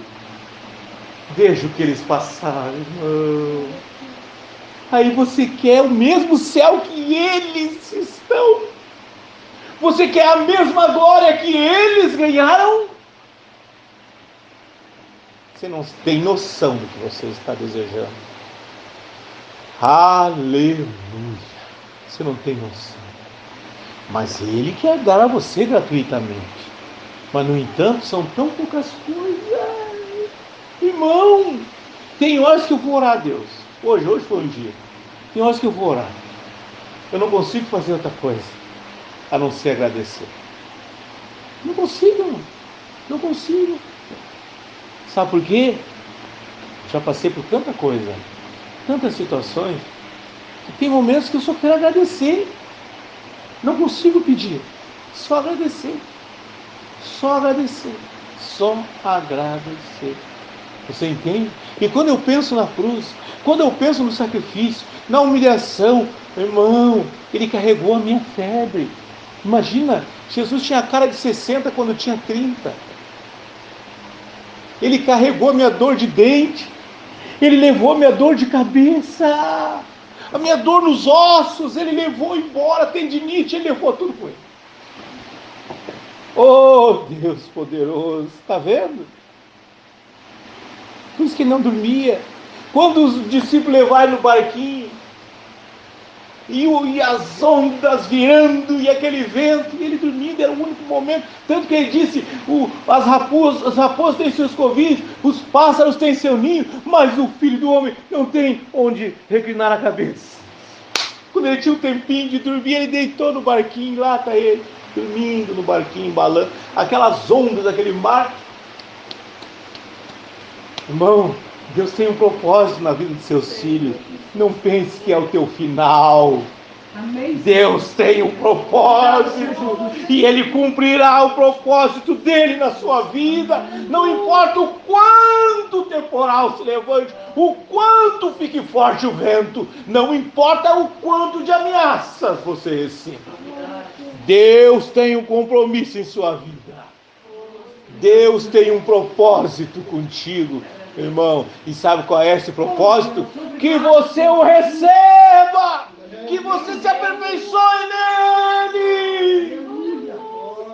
Veja o que eles passaram, irmão. Aí você quer o mesmo céu que eles estão. Você quer a mesma glória que eles ganharam? Você não tem noção do que você está desejando. Aleluia. Você não tem noção. Mas Ele quer dar a você gratuitamente. Mas, no entanto, são tão poucas coisas. Irmão, tem horas que eu vou orar a Deus. Hoje foi um dia. Tem horas que eu vou orar. Eu não consigo fazer outra coisa a não ser agradecer. Não consigo, irmão. Não consigo. Sabe por quê? Já passei por tanta coisa, tantas situações, que tem momentos que eu só quero agradecer. Não consigo pedir. Só agradecer. Só agradecer. Só agradecer. Você entende? E quando eu penso na cruz, quando eu penso no sacrifício, na humilhação, irmão, Ele carregou a minha febre. Imagina, Jesus tinha a cara de 60 quando tinha 30. Ele carregou a minha dor de dente. Ele levou a minha dor de cabeça. A minha dor nos ossos. Ele levou embora. Tendinite, Ele levou tudo com Ele. Oh, Deus poderoso. Está vendo? Por isso que ele não dormia. Quando os discípulos levaram no barquinho, e as ondas virando, e aquele vento, e ele dormindo, era o único momento. Tanto que ele disse, as raposas têm seus covis, os pássaros têm seu ninho, mas o Filho do Homem não tem onde reclinar a cabeça. Quando ele tinha um tempinho de dormir, ele deitou no barquinho, lá está ele, dormindo no barquinho, embalando, aquelas ondas, aquele mar. Irmão, Deus tem um propósito na vida dos seus filhos. Não pense que é o teu final. Amém. Deus tem um propósito e Ele cumprirá o propósito dele na sua vida. Não importa o quanto o temporal se levante, o quanto fique forte o vento, não importa o quanto de ameaças você receba. Deus tem um compromisso em sua vida. Deus tem um propósito contigo, irmão. E sabe qual é esse propósito? Que você o receba, que você se aperfeiçoe nele.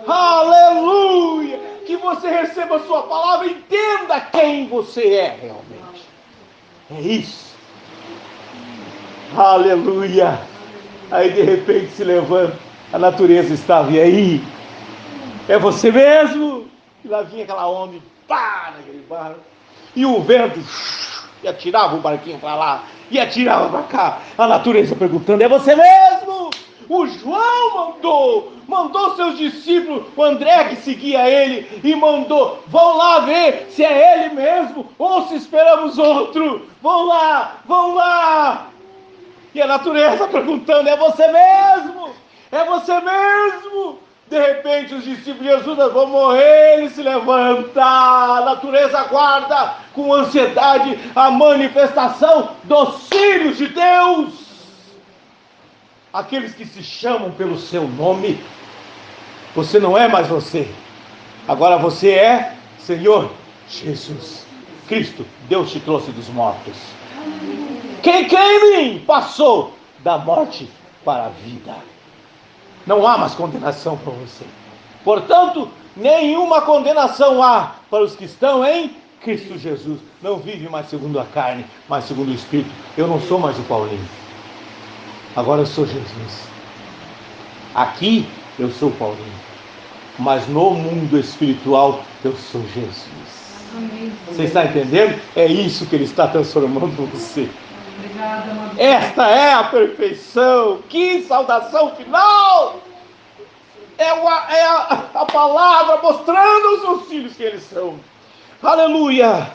Aleluia! Que você receba a sua palavra, entenda quem você é realmente. É isso. Aleluia! Aí de repente se levanta, a natureza estava, e aí? É você mesmo? E lá vinha aquela onda, pá, naquele barco. E o vento, e atirava o barquinho para lá, e atirava para cá. A natureza perguntando, é você mesmo? O João mandou seus discípulos, o André que seguia ele, e mandou, vão lá ver se é ele mesmo, ou se esperamos outro. Vão lá. E a natureza perguntando, é você mesmo? É você mesmo? De repente os discípulos de Jesus vão morrer, ele se levanta, a natureza aguarda com ansiedade a manifestação dos filhos de Deus, aqueles que se chamam pelo seu nome. Você não é mais você, agora você é Senhor Jesus Cristo. Deus te trouxe dos mortos. Quem crê em mim passou da morte para a vida. Não há mais condenação para você. Portanto, nenhuma condenação há para os que estão em Cristo Jesus. Não vive mais segundo a carne, mas segundo o Espírito. Eu não sou mais o Paulinho. Agora eu sou Jesus. Aqui eu sou o Paulinho. Mas no mundo espiritual eu sou Jesus. Você está entendendo? É isso que Ele está transformando você. Esta é a perfeição. Que saudação final! É a palavra mostrando aos seus filhos que eles são. Aleluia!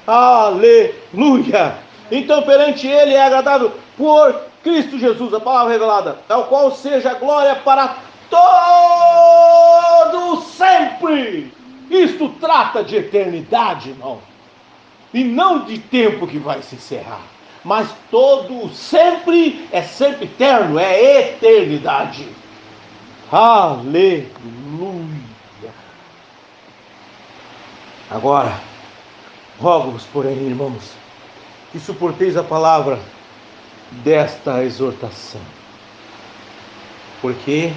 Aleluia! Então perante Ele é agradável por Cristo Jesus, a palavra revelada, ao qual seja a glória para todo sempre. Isto trata de eternidade, irmão, e não de tempo que vai se encerrar. Mas todo sempre é sempre eterno, é eternidade. Aleluia. Agora, rogo-vos, porém, irmãos, que suporteis a palavra desta exortação, porque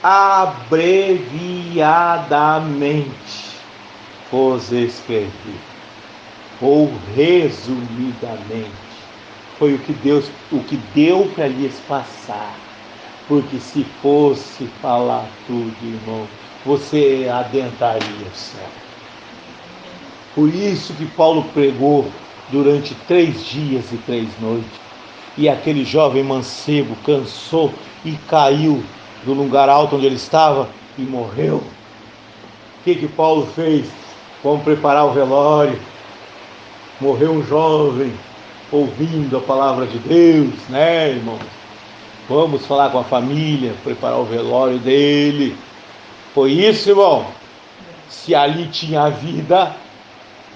abreviadamente vos escrevi, ou resumidamente, foi o que deu para lhes passar. Porque se fosse falar tudo, irmão, você adentraria o céu. Por isso que Paulo pregou durante 3 dias e 3 noites. E aquele jovem mancebo cansou e caiu do lugar alto onde ele estava e morreu. O que Paulo fez? Vamos preparar o velório. Morreu um jovem ouvindo a palavra de Deus, né, irmão? Vamos falar com a família, preparar o velório dele. Foi isso, irmão. Se ali tinha vida,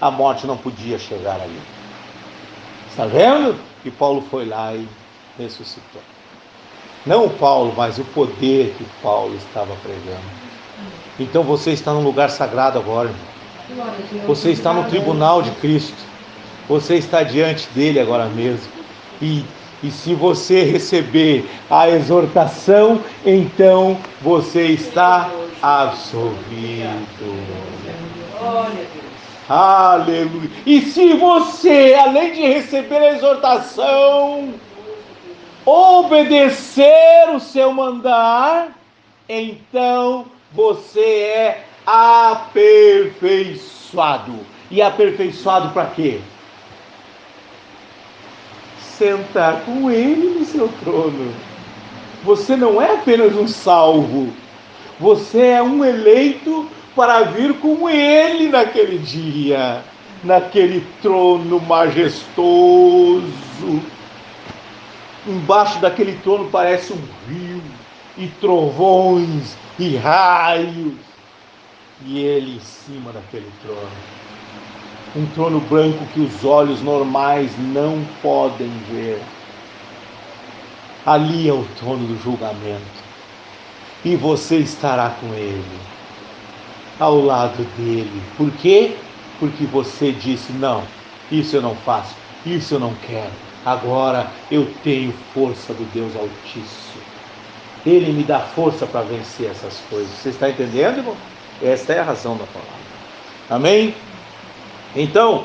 a morte não podia chegar ali. Está vendo? E Paulo foi lá e ressuscitou. Não o Paulo, mas o poder que Paulo estava pregando. Então você está num lugar sagrado agora, irmão. Você está no tribunal de Cristo. Você está diante dele agora mesmo. E se você receber a exortação, então você está absolvido. Aleluia. E se você, além de receber a exortação, obedecer o seu mandar, então você é aperfeiçoado. E aperfeiçoado para quê? Sentar com ele no seu trono. Você não é apenas um salvo, você é um eleito para vir com ele naquele dia, naquele trono majestoso. Embaixo daquele trono parece um rio, e trovões, e raios, e ele em cima daquele trono. Um trono branco que os olhos normais não podem ver. Ali é o trono do julgamento. E você estará com ele, ao lado dele. Por quê? Porque você disse, não, isso eu não faço, isso eu não quero. Agora eu tenho força do Deus Altíssimo. Ele me dá força para vencer essas coisas. Você está entendendo, irmão? Esta é a razão da palavra. Amém? Então,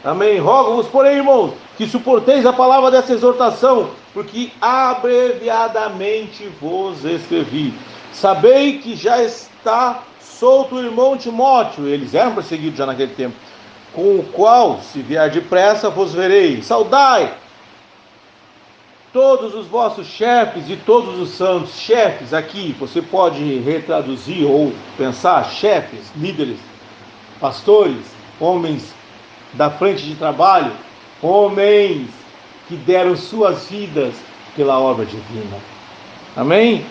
amém, rogo-vos, porém, irmãos, que suporteis a palavra dessa exortação, porque abreviadamente vos escrevi. Sabei que já está solto o irmão Timóteo, eles eram perseguidos já naquele tempo, com o qual, se vier depressa, vos verei. Saudai todos os vossos chefes e todos os santos. Chefes, aqui, você pode retraduzir ou pensar, chefes, líderes, pastores, homens da frente de trabalho, homens que deram suas vidas pela obra divina. Amém?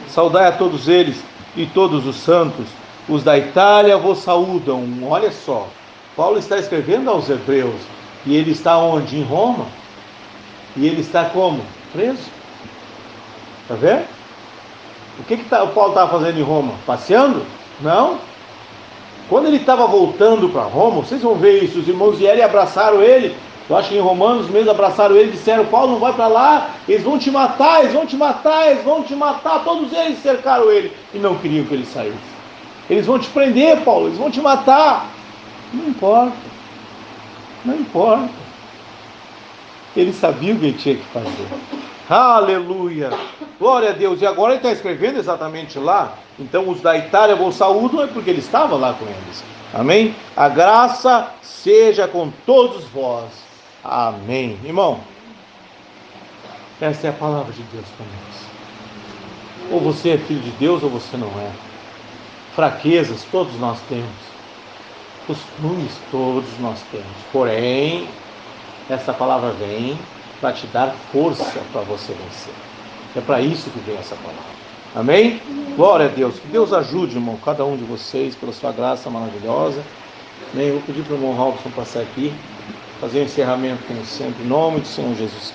Saudai a todos eles e todos os santos. Os da Itália vos saúdam. Olha só, Paulo está escrevendo aos hebreus, e ele está onde? Em Roma. E ele está como? Preso. Está vendo? O que o Paulo estava fazendo em Roma? Passeando? Não. Quando ele estava voltando para Roma, vocês vão ver isso, os irmãos vieram e abraçaram ele. Eu acho que em Romanos mesmo abraçaram ele e disseram, Paulo, não vai para lá, eles vão te matar, eles vão te matar, eles vão te matar. Todos eles cercaram ele e não queriam que ele saísse. Eles vão te prender, Paulo, eles vão te matar. Não importa, não importa. Ele sabia o que ele tinha que fazer. Aleluia, glória a Deus. E agora ele está escrevendo exatamente lá. Então os da Itália vos saúdam, é porque ele estava lá com eles. Amém? A graça seja com todos vós. Amém. Irmão, essa é a palavra de Deus para nós. Ou você é filho de Deus ou você não é. Fraquezas todos nós temos. Costumes todos nós temos. Porém, essa palavra vem para te dar força para você vencer. É para isso que vem essa palavra. Amém? Glória a Deus. Que Deus ajude, irmão, cada um de vocês, pela sua graça maravilhosa. Amém? Eu vou pedir para o irmão Robson passar aqui, fazer o encerramento, como sempre, em nome do Senhor Jesus Cristo.